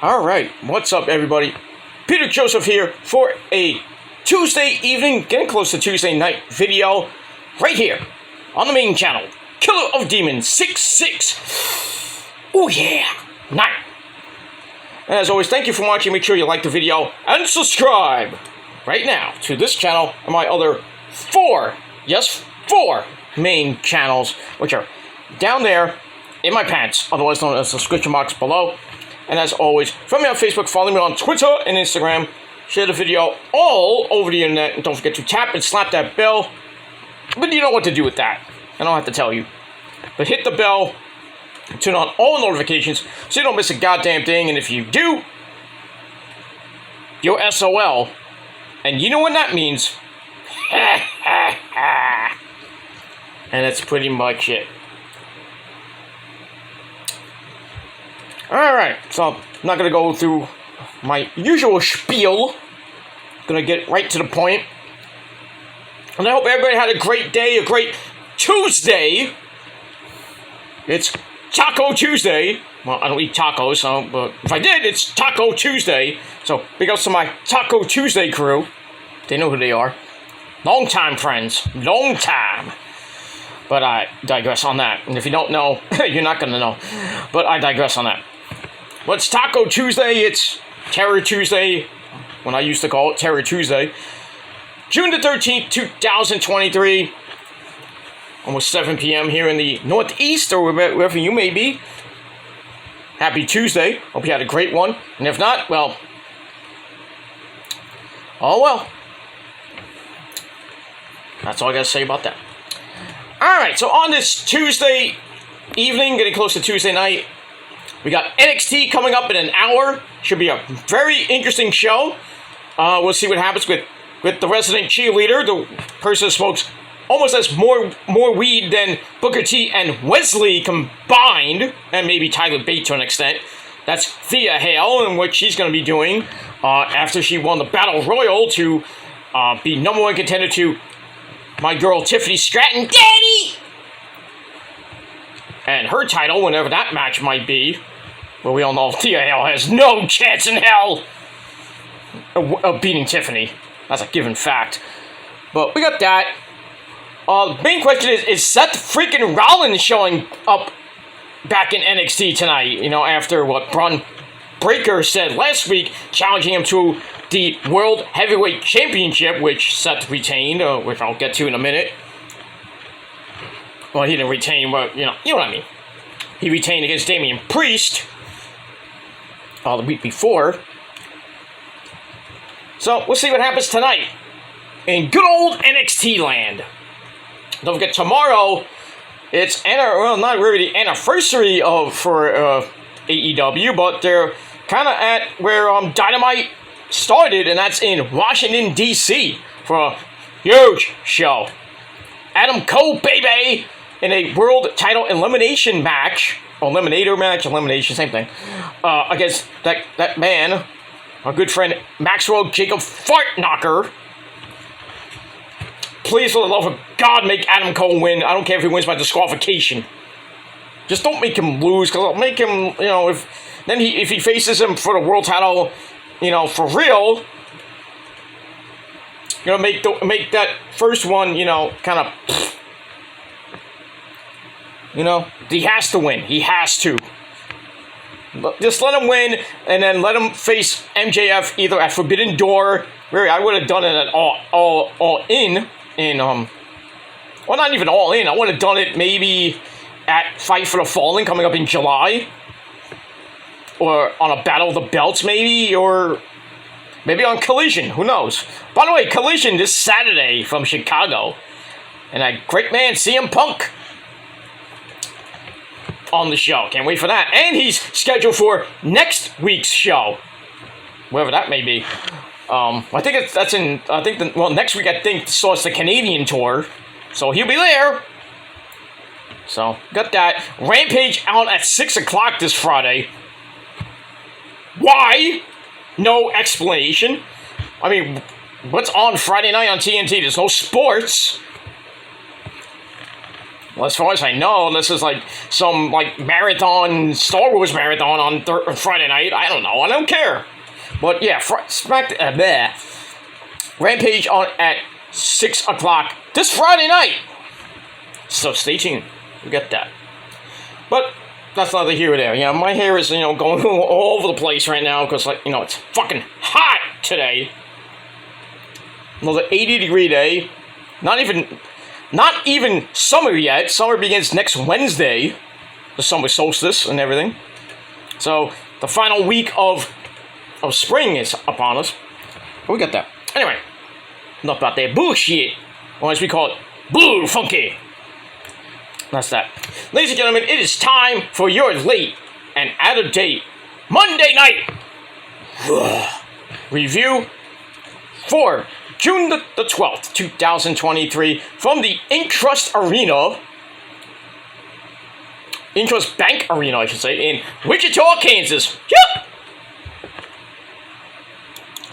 Alright, what's up everybody? Peter Joseph here for a Tuesday evening, getting close to Tuesday night video, right here, on the main channel, Killer of Demons 66. Oh yeah, 9. And as always, thank you for watching, make sure you like the video, and subscribe right now to this channel and my other 4 main channels, which are down there in my pants, otherwise known as the description box below. And as always, follow me on Facebook, follow me on Twitter and Instagram, share the video all over the internet, and don't forget to tap and slap that bell. But you know what to do with that. I don't have to tell you. But hit the bell, turn on all notifications, so you don't miss a goddamn thing, and if you do, you're SOL. And you know what that means. And that's pretty much it. Alright, so I'm not going to go through my usual spiel. Going to get right to the point. And I hope everybody had a great day, a great Tuesday. It's Taco Tuesday. Well, I don't eat tacos, so, but if I did, it's Taco Tuesday. So, big ups to my Taco Tuesday crew. They know who they are. Long time friends. Long time. But I digress on that. And if you don't know, you're not going to know. But I digress on that. Well, it's Taco Tuesday, it's Terror Tuesday, when I used to call it Terror Tuesday. June the 13th, 2023, almost 7 p.m. here in the Northeast, or wherever you may be. Happy Tuesday, hope you had a great one, and if not, well, oh well. That's all I gotta say about that. Alright, so on this Tuesday evening, getting close to Tuesday night, we got NXT coming up in an hour. Should be a very interesting show. We'll see what happens with the resident cheerleader, the person who smokes almost as more weed than Booker T and Wesley combined, and maybe Tyler Bate to an extent. That's Thea Hale, and what she's going to be doing after she won the Battle Royal to be #1 contender to my girl Tiffany Stratton, Daddy! And her title, whenever that match might be. Well, we all know Thea Hale has no chance in hell of beating Tiffany. That's a given fact. But we got that. The main question is Seth freaking Rollins showing up back in NXT tonight? You know, after what Braun Breaker said last week, challenging him to the World Heavyweight Championship, which Seth retained, which I'll get to in a minute. Well, he didn't retain, but, you know what I mean. He retained against Damian Priest the week before. So, we'll see what happens tonight in good old NXT land. Don't forget, tomorrow, it's, not really the anniversary for AEW, but they're kind of at where Dynamite started, and that's in Washington, D.C. for a huge show. Adam Cole, baby! In a world title elimination match, eliminator match, elimination, same thing, against that man, our good friend Maxwell Jacob Fartknocker. Please, for the love of God, make Adam Cole win. I don't care if he wins by disqualification. Just don't make him lose, because I'll make him, if he faces him for the world title, for real, make that first one, kind of. He has to win. He has to. Just let him win, and then let him face MJF either at Forbidden Door. Really, I would have done it at all in. Well, not even all in. I would have done it maybe at Fight for the Fallen coming up in July, or on a Battle of the Belts, maybe, or maybe on Collision. Who knows? By the way, Collision this Saturday from Chicago, and that great man CM Punk on the show. Can't wait for that. And he's scheduled for next week's show, wherever that may be. I think next week I think starts the Canadian tour, so he'll be there. So got that. Rampage out at 6 o'clock this Friday. Why? No explanation. I mean, what's on Friday night on TNT? There's no sports. Well, as far as I know, this is like some like marathon, Star Wars marathon on Friday night. I don't know. I don't care. But yeah, Rampage on at 6 o'clock this Friday night. So stay tuned. We get that. But that's neither here or there. Yeah, my hair is going all over the place right now because it's fucking hot today. Another 80-degree day. Not even summer yet. Summer begins next Wednesday. The summer solstice and everything. So the final week of spring is upon us. But we got that. Anyway, enough about that bullshit. Or as we call it, bull funky. That's that. Ladies and gentlemen, it is time for your late and out of date Monday night review for June the 12th, 2023, from the Intrust Bank Arena, I should say, in Wichita, Kansas. Yep!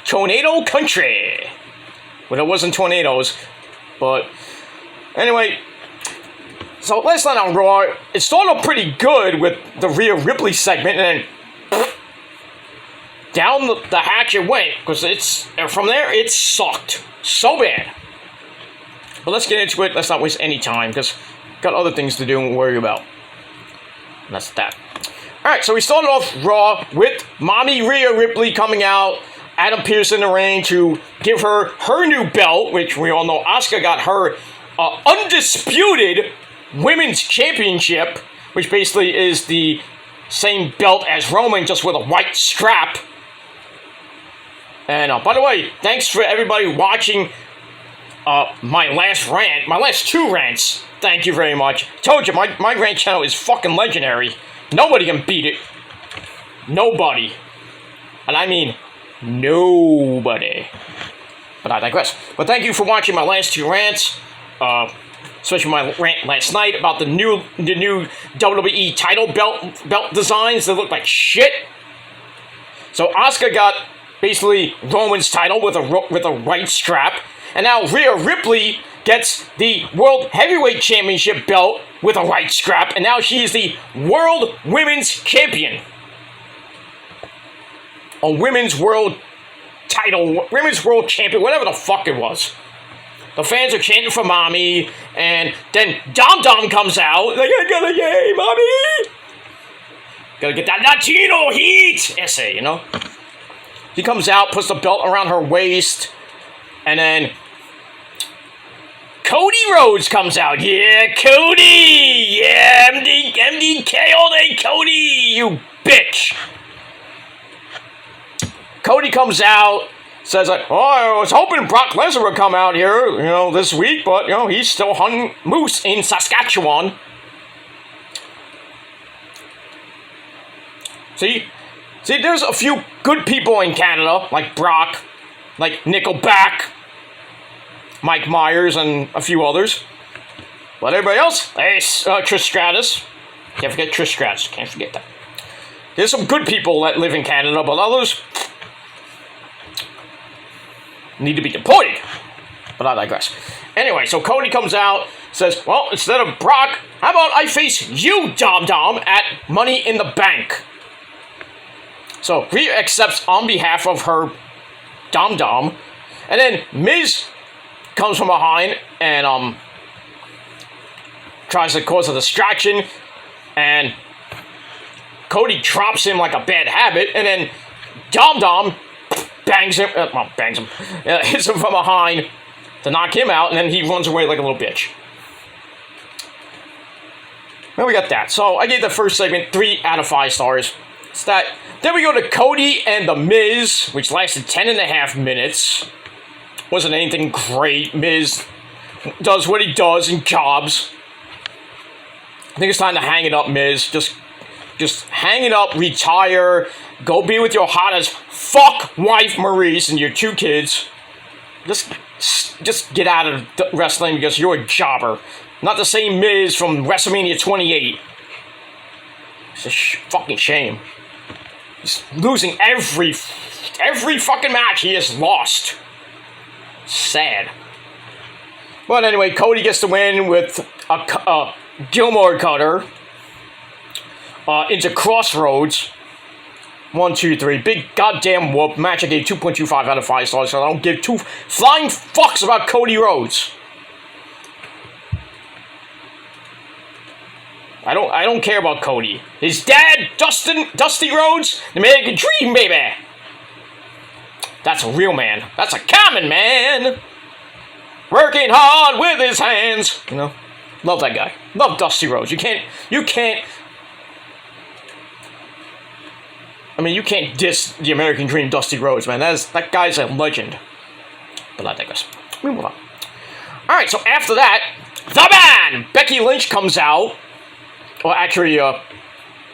Tornado Country. Well, it wasn't tornadoes, but anyway. So last night on Raw, it started off pretty good with the Rhea Ripley segment, and then down the hatch it went, because from there it sucked so bad. But let's get into it. Let's not waste any time, because got other things to do and worry about. And that's that. Alright, so we started off Raw with Mommy Rhea Ripley coming out, Adam Pearce in the ring to give her new belt, which we all know Asuka got her undisputed Women's Championship, which basically is the same belt as Roman, just with a white strap. And by the way, thanks for everybody watching my last two rants. Thank you very much. Told you, my rant channel is fucking legendary. Nobody can beat it. Nobody. And I mean nobody. But I digress. But thank you for watching my last two rants. Especially my rant last night about the new WWE title belt designs that look like shit. So Asuka got basically Roman's title with a white strap, and now Rhea Ripley gets the World Heavyweight Championship belt with a white strap, and now she is the World Women's Champion. A Women's World title, Women's World Champion, whatever the fuck it was. The fans are chanting for Mommy, and then Dom Dom comes out, like, I gotta, yay, Mommy! Gotta get that Latino heat! Essay, He comes out, puts the belt around her waist, and then Cody Rhodes comes out. Yeah, Cody! Yeah, MDK all day, Cody, you bitch! Cody comes out, says, like, oh, I was hoping Brock Lesnar would come out here, this week, but, he's still hunting moose in Saskatchewan. See, there's a few good people in Canada, like Brock, like Nickelback, Mike Myers, and a few others. But everybody else, hey, Trish Stratus. Can't forget Trish Stratus, can't forget that. There's some good people that live in Canada, but others need to be deported. But I digress. Anyway, so Cody comes out, says, well, instead of Brock, how about I face you, Dom Dom, at Money in the Bank? So Rhea accepts on behalf of her Dom Dom, and then Miz comes from behind and tries to cause a distraction, and Cody drops him like a bad habit, and then Dom Dom hits him from behind to knock him out, and then he runs away like a little bitch. Then we got that. So I gave the first segment 3 out of 5 stars. It's that. Then we go to Cody and The Miz, which lasted 10.5 minutes. Wasn't anything great. Miz does what he does and jobs. I think it's time to hang it up, Miz. Just hang it up, retire, go be with your hot as fuck wife Maurice and your 2 kids. Just get out of wrestling because you're a jobber. Not the same Miz from WrestleMania 28. It's a fucking shame. He's losing every fucking match he has lost. Sad. But anyway, Cody gets the win with a Gilmore Cutter into Crossroads. 1, 2, 3. Big goddamn whoop. Match I gave 2.25 out of 5 stars, so I don't give two flying fucks about Cody Rhodes. I don't care about Cody. His dad, Dusty Rhodes, the American Dream, baby. That's a real man. That's a common man. Working hard with his hands. You know? Love that guy. Love Dusty Rhodes. You can't diss the American Dream, Dusty Rhodes, man. That guy's a legend. But I digress. We move on. Alright, so after that, the man! Becky Lynch comes out. Well, actually,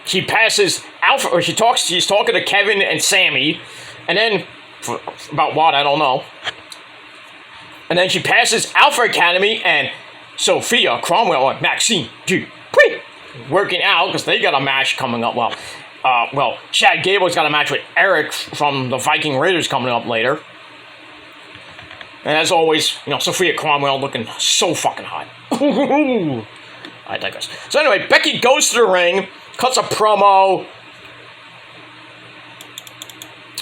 she passes Alpha, or she's talking to Kevin and Sammy, and then, about what, I don't know. And then she passes Alpha Academy and Sophia Cromwell and Maxine Dupree working out, because they got a match coming up. Well, Chad Gable's got a match with Eric from the Viking Raiders coming up later. And as always, Sophia Cromwell looking so fucking hot. I digress. So anyway, Becky goes to the ring, cuts a promo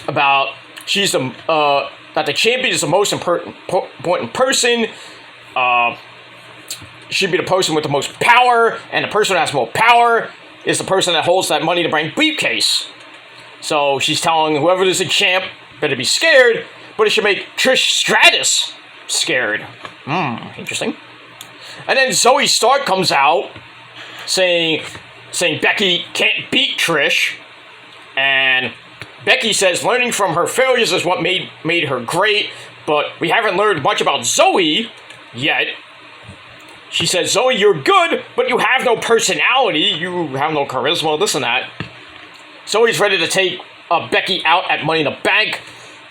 about that the champion is the most important person. Should be the person with the most power, and the person that has more power is the person that holds that Money to Bank briefcase. So she's telling whoever is a champ better be scared, but it should make Trish Stratus scared. Interesting. And then Zoe Stark comes out saying Becky can't beat Trish, and Becky says learning from her failures is what made her great, but we haven't learned much about Zoe yet. She says, Zoe, you're good, but you have no personality. You have no charisma, this and that. Zoe's ready to take Becky out at Money in the Bank.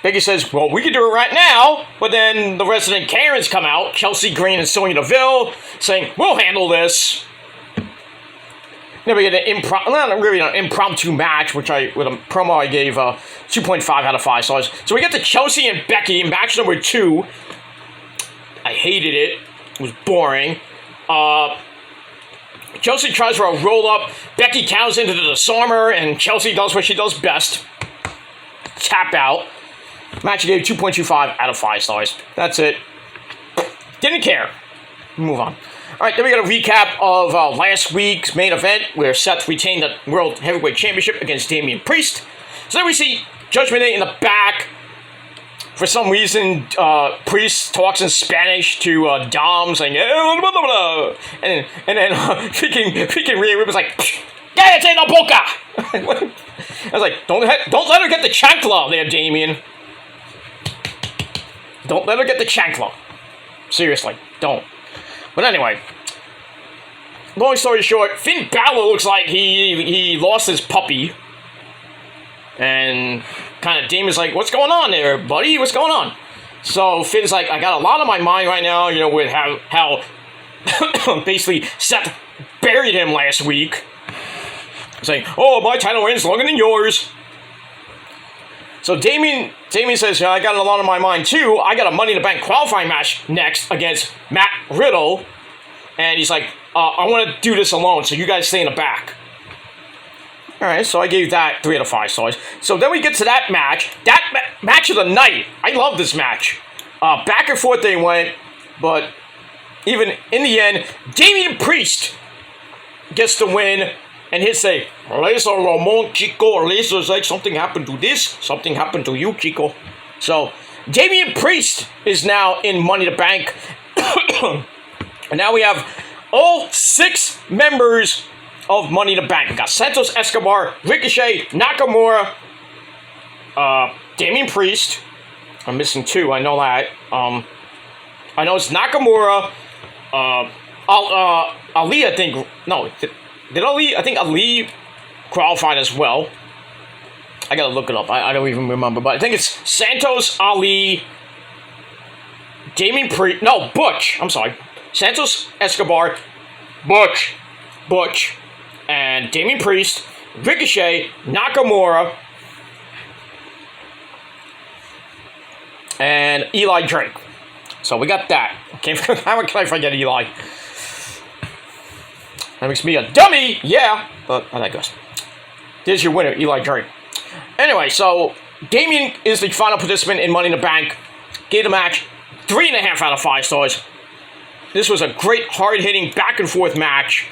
Becky says, well, we can do it right now. But then the resident Karens come out, Chelsea Green and Sonya Deville, saying, we'll handle this. Then we get an impromptu match, with a promo I gave 2.5 out of 5 stars. So we get to Chelsea and Becky, match number 2. I hated it. It was boring. Chelsea tries for a roll-up. Becky counters into the disarmer, and Chelsea does what she does best. Tap out. Match I gave 2.25 out of 5 stars. That's it. Didn't care. Move on. Alright, then we got a recap of last week's main event, where Seth retained the World Heavyweight Championship against Damian Priest. So then we see Judgment Day in the back. For some reason, Priest talks in Spanish to Dom, saying, blah, blah, blah. And then freaking Rhea Ripley's like, cállate la boca! I was like, don't let her get the chancla there, Damien. Don't let her get the chancla. Seriously, don't. But anyway, long story short, Finn Balor looks like he lost his puppy. And kind of Damien's like, what's going on there, buddy? What's going on? So Finn's like, I got a lot on my mind right now, with how basically Seth buried him last week. Saying, oh, my title reign's longer than yours. So Damien says, I got a lot on my mind too. I got a Money in the Bank qualifying match next against Matt Riddle. And he's like, I want to do this alone, so you guys stay in the back. Alright, so I gave that 3 out of 5 stars. So then we get to that match. Match of the night. I love this match. Back and forth they went, but even in the end, Damian Priest gets the win, and he'll say, Lisa Ramon, Chico. Lisa's like, something happened to this, something happened to you, Chico. So, Damian Priest is now in Money in the Bank. And now we have all 6 members of Money in the Bank. We got Santos Escobar, Ricochet, Nakamura, Damian Priest. I'm missing 2, I know that. I know it's Nakamura, Ali, I think. No, did Ali? I think Ali qualified as well. I gotta look it up. I don't even remember, but I think it's Santos, Ali, Damian Priest. No, Butch. I'm sorry. Santos Escobar, Butch, and Damian Priest, Ricochet, Nakamura, and Eli Drake. So we got that. How can I forget Eli? That makes me a dummy, yeah, but I digress. There's your winner, Eli Drake. Anyway, so Damien is the final participant in Money in the Bank. Gave the match 3.5 out of 5 stars. This was a great, hard-hitting, back-and-forth match.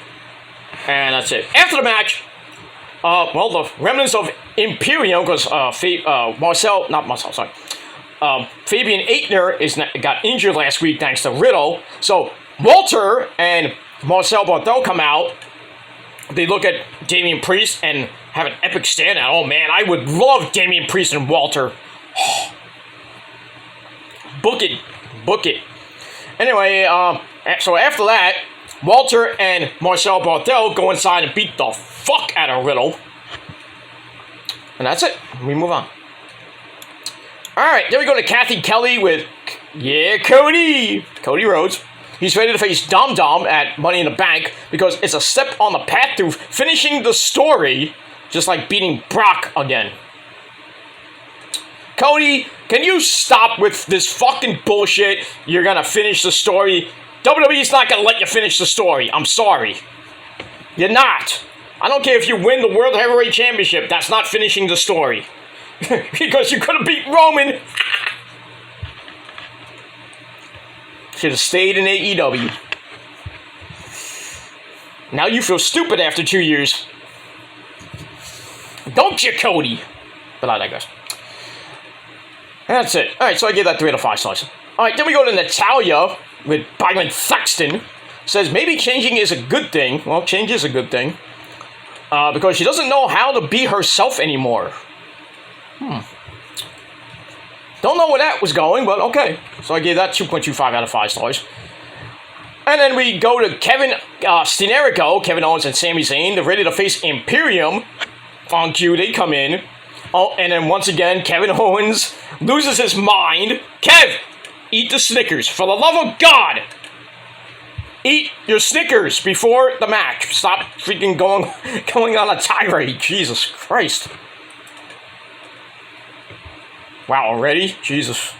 And that's it. After the match, well, the remnants of Imperium, because Fabian Aichner got injured last week thanks to Riddle. So Walter and Marcel Barthel come out. They look at Damian Priest and have an epic standout. Oh man, I would love Damian Priest and Walter. Book it. Book it. Anyway, so after that, Walter and Marcel Barthel go inside and beat the fuck out of Riddle. And that's it. We move on. Alright, then we go to Kathy Kelly with, Cody Rhodes. He's ready to face Dom Dom at Money in the Bank because it's a step on the path to finishing the story, just like beating Brock again. Cody, can you stop with this fucking bullshit? You're gonna finish the story. WWE's not gonna let you finish the story. I'm sorry. You're not. I don't care if you win the World Heavyweight Championship. That's not finishing the story. Because you could have beat Roman. Should have stayed in AEW. Now you feel stupid after 2 years. Don't you, Cody? But I digress. That's it. Alright, so I gave that 3 out of 5 stars. Alright, then we go to Natalia with Byron Thaxton. Says maybe changing is a good thing. Well, change is a good thing. Because she doesn't know how to be herself anymore. Don't know where that was going, but okay. So I gave that 2.25 out of 5 stars. And then we go to Kevin Stenerico, Kevin Owens and Sami Zayn. They're ready to face Imperium. On cue, they come in. Oh, and then once again, Kevin Owens loses his mind. Kev, eat the Snickers. For the love of God. Eat your Snickers before the match. Stop freaking going on a tirade. Jesus Christ. Wow, already? Jesus.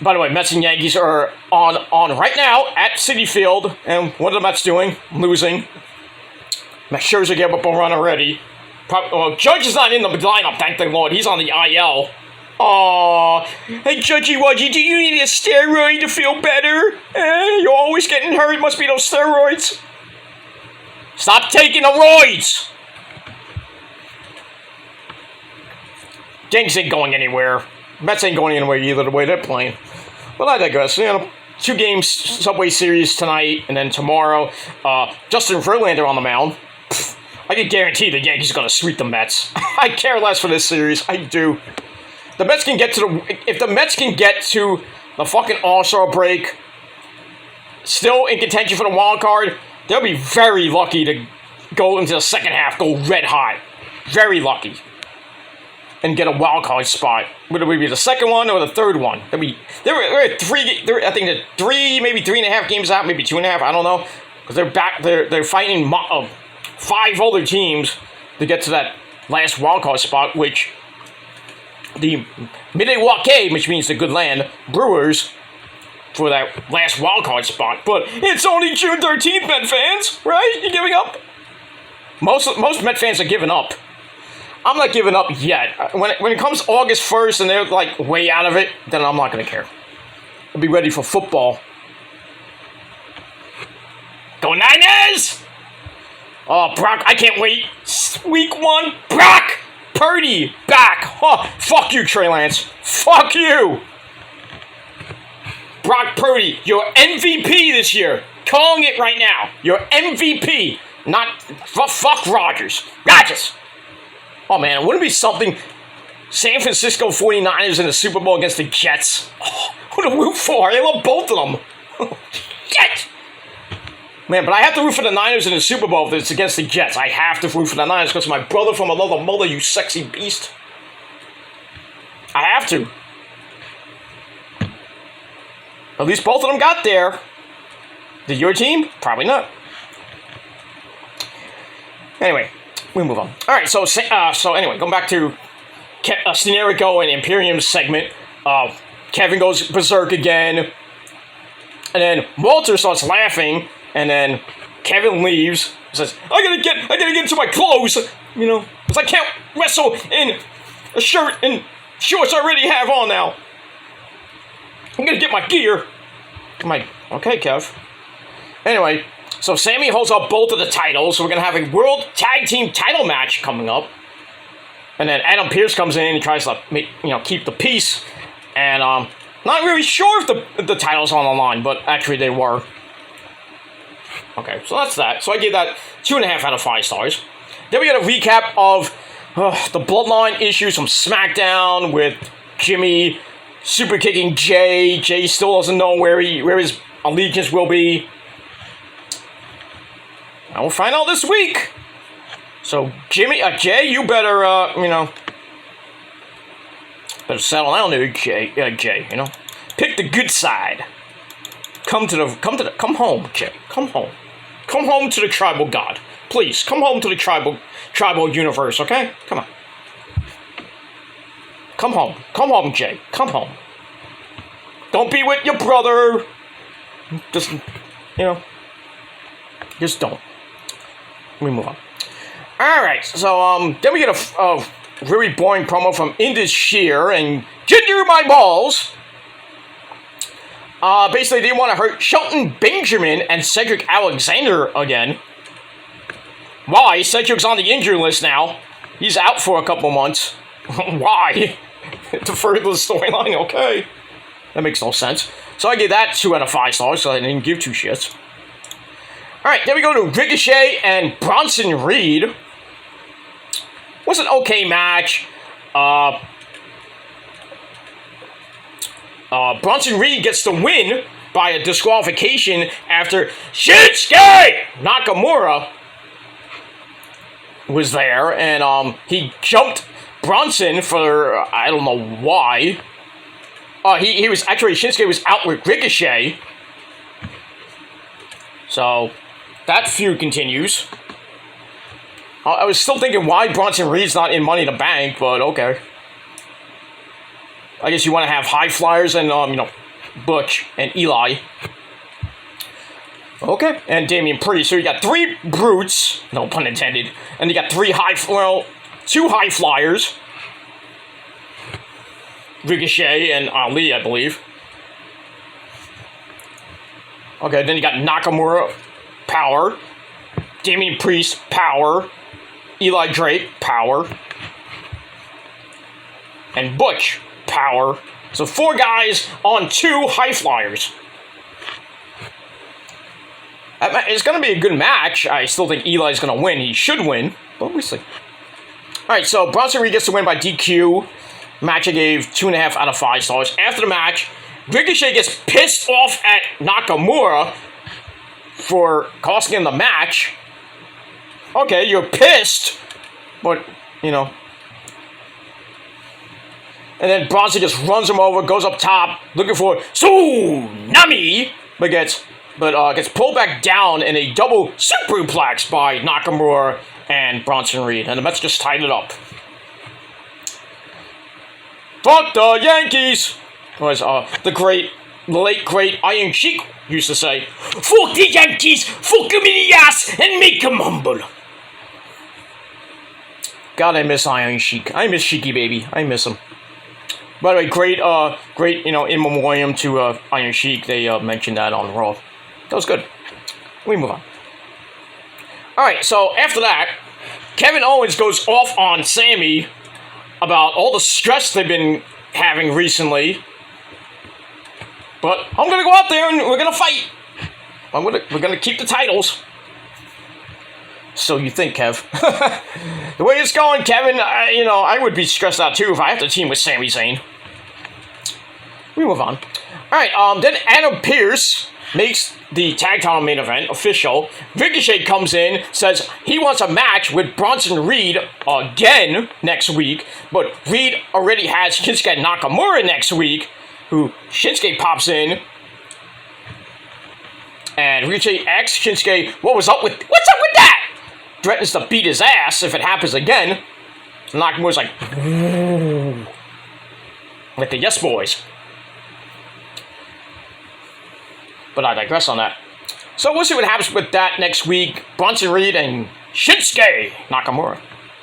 By the way, Mets and Yankees are on right now at Citi Field. And what are the Mets doing? Losing. Max Scherzer gave up a run already. Judge is not in the lineup, thank the Lord. He's on the IL. Aww. Hey, Judgy Wudgy, do you need a steroid to feel better? You're always getting hurt. Must be those steroids. Stop taking the roids! Yankees ain't going anywhere. Mets ain't going anywhere either the way they're playing. Well, I digress. 2 games Subway Series tonight, and then tomorrow, Justin Verlander on the mound. I can guarantee the Yankees are going to sweep the Mets. I care less for this series. I do. The Mets can get to if the Mets can get to the fucking All-Star break, still in contention for the wild card, they'll be very lucky to go into the second half, go red hot. Very lucky. And get a wild card spot. Would it be the second one or the third one? They're I think they're 3, maybe 3.5 games out, maybe 2.5, I don't know. Because they're back, they're fighting 5 other teams to get to that last wild card spot, which the Milwaukee, which means the good land, Brewers, for that last wild card spot. But it's only June 13th, Met fans, right? You giving up? Most Met fans are giving up. I'm not giving up yet. When it comes August 1st and they're like way out of it, then I'm not going to care. I'll be ready for football. Go Niners! Oh, Brock, I can't wait. Week 1, Brock Purdy back. Oh, fuck you, Trey Lance. Fuck you. Brock Purdy, your MVP this year. Calling it right now. Your MVP. Not, fuck Rodgers. Oh, man, wouldn't it be something? San Francisco 49ers in the Super Bowl against the Jets. Oh, who to root for? I love both of them. Jets. Man, but I have to root for the Niners in the Super Bowl if it's against the Jets. I have to root for the Niners because of my brother from another mother, you sexy beast. I have to. At least both of them got there. Did your team? Probably not. Anyway, we move on. All right, so anyway, going back to Stenerico and Imperium's segment. Kevin goes berserk again. And then Walter starts laughing. And then Kevin leaves. Says, I gotta get into my clothes, you know, because I can't wrestle in a shirt and shorts I already have on now. I'm gonna get my gear. I'm like, okay, Kev. Anyway, so Sammy holds up both of the titles, so we're gonna have a World Tag Team title match coming up. And then Adam Pearce comes in and tries to keep the peace. And not really sure if the title's on the line, but actually they were. Okay, so that's that. So I gave that 2.5 out of 5 stars. Then we got a recap of the Bloodline issues from SmackDown with Jimmy super kicking Jay. Jay still doesn't know where his allegiance will be. And we'll find out this week. So Jay, you better better settle down there, Jay. You know, pick the good side. Come home, Jay. Come home. Come home to the tribal god. Please, come home to the tribal universe, okay? Come on. Come home. Come home, Jay. Come home. Don't be with your brother. Just don't. We move on. Alright, so, then we get a really boring promo from Indus Shear and Ginger My Balls. Basically, they want to hurt Shelton Benjamin and Cedric Alexander again. Why? Cedric's on the injury list now. He's out for a couple months. Why? To further the storyline, okay. That makes no sense. So I give that 2 out of 5 stars, so I didn't give 2 shits. Alright, then we go to Ricochet and Bronson Reed. Was an okay match. Bronson Reed gets the win by a disqualification after Shinsuke Nakamura was there, and he jumped Bronson for I don't know why. He was actually Shinsuke was out with Ricochet, so that feud continues. I was still thinking why Bronson Reed's not in Money in the Bank, but okay. I guess you want to have high flyers and Butch and Eli. Okay, and Damian Priest. So you got 3 brutes, no pun intended, and you got 2 high flyers. Ricochet and Ali, I believe. Okay, then you got Nakamura, power. Damian Priest, power. Eli Drake, power. And Butch, power. So 4 guys on 2 high flyers. It's going to be a good match. I still think Eli's going to win. He should win, but we'll see. Alright, so Bronson Reed gets to win by DQ. Match I gave 2.5 out of 5 stars. After the match, Ricochet gets pissed off at Nakamura for costing him the match. Okay, you're pissed, but, And then Bronson just runs him over, goes up top, looking for Tsunami, but gets pulled back down in a double superplex by Nakamura and Bronson Reed, and the Mets just tied it up. Fuck the Yankees! Was the late great Iron Sheik used to say, fuck the Yankees, fuck them in the ass, and make them humble. God, I miss Iron Sheik. I miss Sheiky baby. I miss him. By the way, great, in memoriam to Iron Sheik. They mentioned that on Raw. That was good. We move on. Alright, so after that, Kevin Owens goes off on Sammy about all the stress they've been having recently. But I'm going to go out there and we're going to fight. We're going to keep the titles. So you think, Kev. The way it's going, Kevin, I would be stressed out too if I have to team with Sami Zayn. We move on. Alright, then Adam Pearce makes the tag title main event official. Ricochet comes in, says he wants a match with Bronson Reed again next week, but Reed already has Shinsuke Nakamura next week, who Shinsuke pops in, and Ricochet asks Shinsuke, what's up with that? Threatens to beat his ass if it happens again. Nakamura's like, ooh, like the Yes Boys. But I digress on that. So we'll see what happens with that next week. Bronson Reed and Shinsuke Nakamura.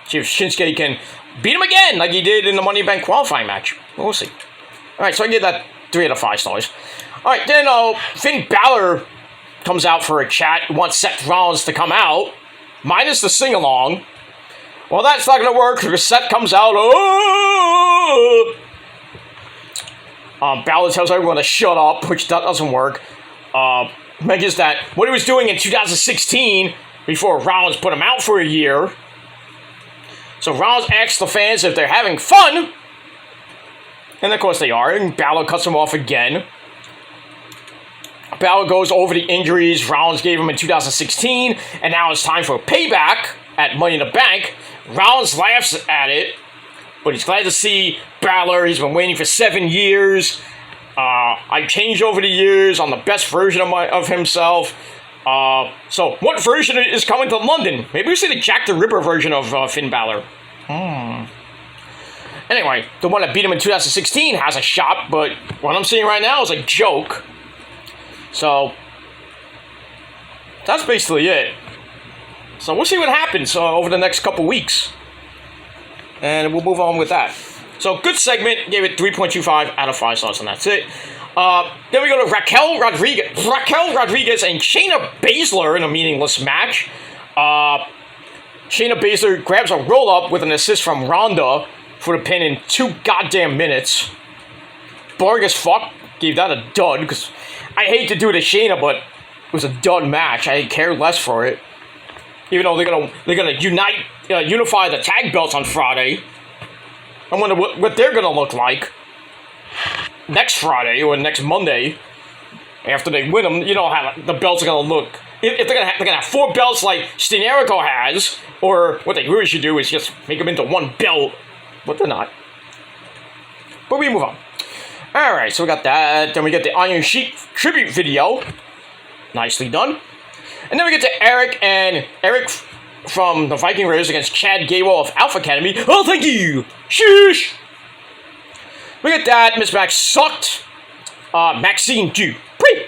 See if Shinsuke can beat him again like he did in the Money in the Bank qualifying match. We'll see. Alright, so I give that 3 out of 5 stars. Alright, then Finn Balor comes out for a chat. He wants Seth Rollins to come out, minus the sing-along. Well, that's not going to work because Seth comes out. Oh! Balor tells everyone to shut up, which that doesn't work. Mentions that what he was doing in 2016 before Rollins put him out for a year. So Rollins asks the fans if they're having fun. And of course they are. And Balor cuts him off again. Balor goes over the injuries Rollins gave him in 2016. And now it's time for payback at Money in the Bank. Rollins laughs at it. But he's glad to see Balor. He's been waiting for 7 years. I've changed over the years on the best version of himself. So, what version is coming to London? Maybe we see the Jack the Ripper version of Finn Balor. Anyway, the one that beat him in 2016 has a shot, but what I'm seeing right now is a joke. So, that's basically it. So, we'll see what happens over the next couple weeks. And we'll move on with that. So, good segment. Gave it 3.25 out of 5 stars, and that's it. Then we go to Raquel Rodriguez and Shayna Baszler in a meaningless match. Shayna Baszler grabs a roll-up with an assist from Ronda for the pin in 2 goddamn minutes. Boring as fuck. Gave that a dud, because I hate to do it to Shayna, but it was a dud match. I care less for it. Even though they're gonna unify the tag belts on Friday. I wonder what they're gonna look like next Friday or next Monday after they win them. You know how the belts are gonna look. If they're gonna have 4 belts like Steenerico has, or what they really should do is just make them into 1 belt, but they're not. But we move on. All right, so we got that. Then we get the Iron Sheik tribute video, nicely done. And then we get to Eric from the Viking Raiders against Chad Gable of Alpha Academy. Oh, thank you! Sheesh! We get that. Miss Max sucked. Maxine Dupree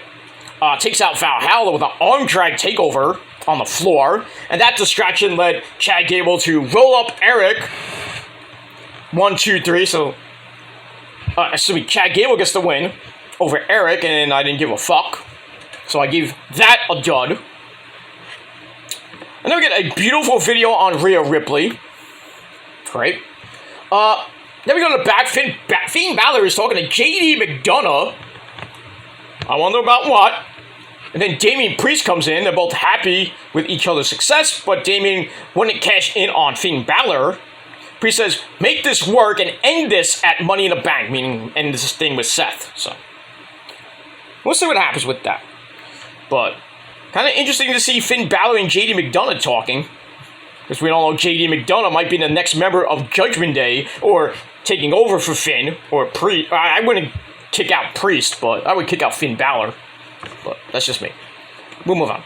takes out Valhalla with an arm drag takeover on the floor. And that distraction led Chad Gable to roll up Eric. 1, 2, 3. So, Chad Gable gets the win over Eric, and I didn't give a fuck. So I gave that a dud. And then we get a beautiful video on Rhea Ripley. Great. Then we go to the back. Finn Balor is talking to JD McDonough. I wonder about what. And then Damian Priest comes in. They're both happy with each other's success, but Damian wouldn't cash in on Finn Balor. Priest says, make this work and end this at Money in the Bank, meaning end this thing with Seth. So, we'll see what happens with that. But kind of interesting to see Finn Balor and JD McDonough talking. Because we all know JD McDonough might be the next member of Judgment Day, or taking over for Finn, or Priest. I wouldn't kick out Priest, but I would kick out Finn Balor. But that's just me. We'll move on.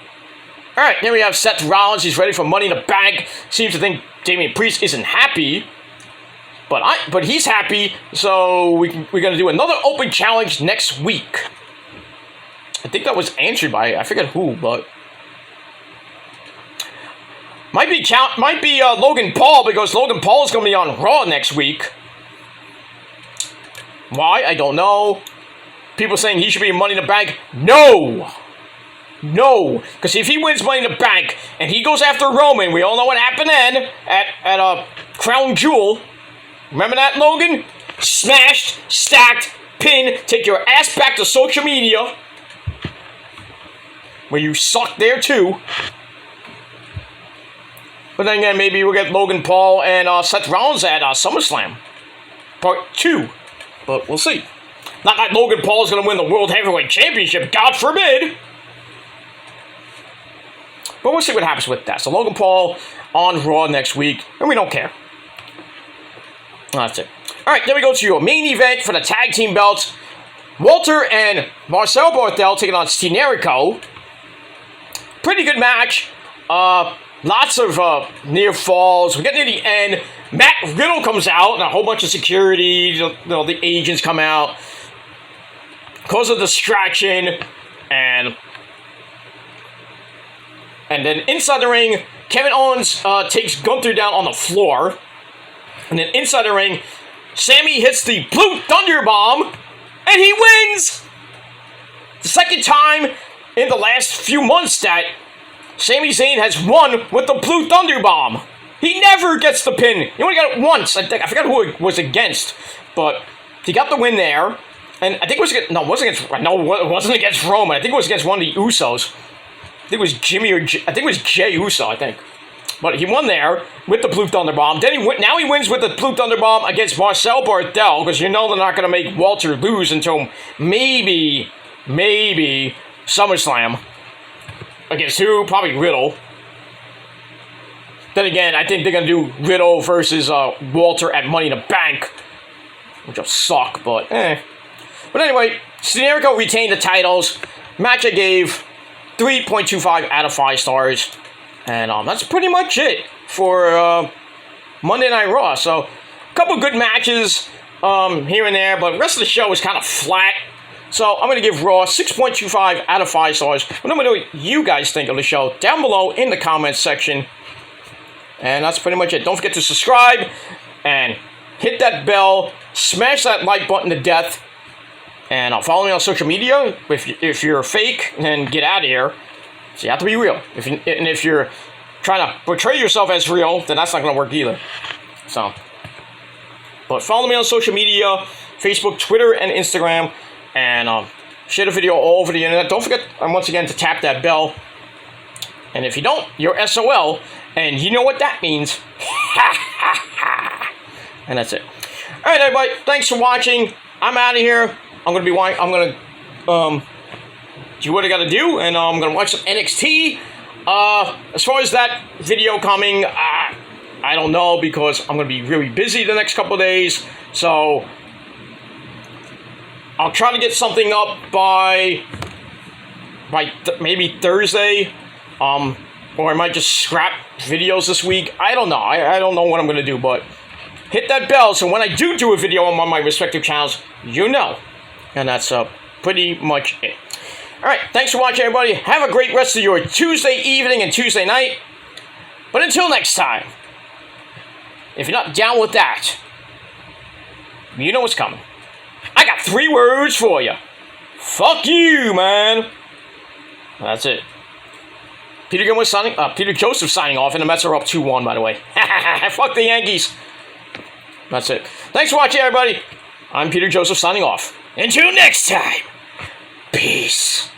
Alright, then we have Seth Rollins. He's ready for Money in the Bank. Seems to think Damian Priest isn't happy. But he's happy, so we're going to do another open challenge next week. I think that was answered by, I forget who, but might be Logan Paul, because Logan Paul is going to be on Raw next week. Why? I don't know. People saying he should be in Money in the Bank. No, because if he wins Money in the Bank and he goes after Roman, we all know what happened then at Crown Jewel. Remember that, Logan? Smashed, stacked, pinned. Take your ass back to social media, where you suck there too. But then again, maybe we'll get Logan Paul and Seth Rollins at SummerSlam Part 2. But we'll see. Not that Logan Paul is going to win the World Heavyweight Championship, God forbid. But we'll see what happens with that. So Logan Paul on Raw next week, and we don't care. That's it. Alright, then we go to your main event for the tag team belts. Walter and Marcel Barthel taking on Steenerico. Pretty good match. Lots of near falls. We get near the end. Matt Riddle comes out, and a whole bunch of security. The agents come out. Cause a distraction, and And then inside the ring, Kevin Owens takes Gunther down on the floor. And then inside the ring, Sami hits the Blue Thunder Bomb, and he wins! The second time in the last few months that Sami Zayn has won with the Blue Thunder Bomb. He never gets the pin. He only got it once. I forgot who it was against, but he got the win there. And I think it was against, it wasn't against Roman. I think it was against one of the Usos. I think it was I think it was Jey Uso, I think. But he won there with the Blue Thunder Bomb. Then now he wins with the Blue Thunder Bomb against Marcel Barthel, because you know they're not going to make Walter lose until maybe SummerSlam. Against who? Probably Riddle. Then again, I think they're going to do Riddle versus Walter at Money in the Bank, which will suck, but eh. But anyway, Generico retained the titles. Match I gave 3.25 out of 5 stars. And that's pretty much it for Monday Night Raw. So, a couple good matches here and there, but the rest of the show is kind of flat. So, I'm going to give Raw 6.25 out of 5 stars. But I'm going to know what you guys think of the show down below in the comments section. And that's pretty much it. Don't forget to subscribe and hit that bell. Smash that like button to death. And follow me on social media. If you're fake, then get out of here. So you have to be real. If you're trying to portray yourself as real, then that's not going to work either. So, but follow me on social media, Facebook, Twitter, and Instagram. And share the video all over the internet. Don't forget, once again, to tap that bell. And if you don't, you're SOL. And you know what that means. And that's it. All right, everybody. Thanks for watching. I'm out of here. I'm going to do what I got to do. And I'm going to watch some NXT. As far as that video coming, I don't know, because I'm going to be really busy the next couple of days. So I'll try to get something up by maybe Thursday. Or I might just scrap videos this week. I don't know. I don't know what I'm going to do, but hit that bell so when I do a video on one of my respective channels, you know. And that's pretty much it. All right. Thanks for watching, everybody. Have a great rest of your Tuesday evening and Tuesday night. But until next time, if you're not down with that, you know what's coming. I got 3 words for you. Fuck you, man. That's it. Peter Joseph signing off, and the Mets are up 2-1, by the way. Fuck the Yankees. That's it. Thanks for watching, everybody. I'm Peter Joseph signing off. Until next time, peace.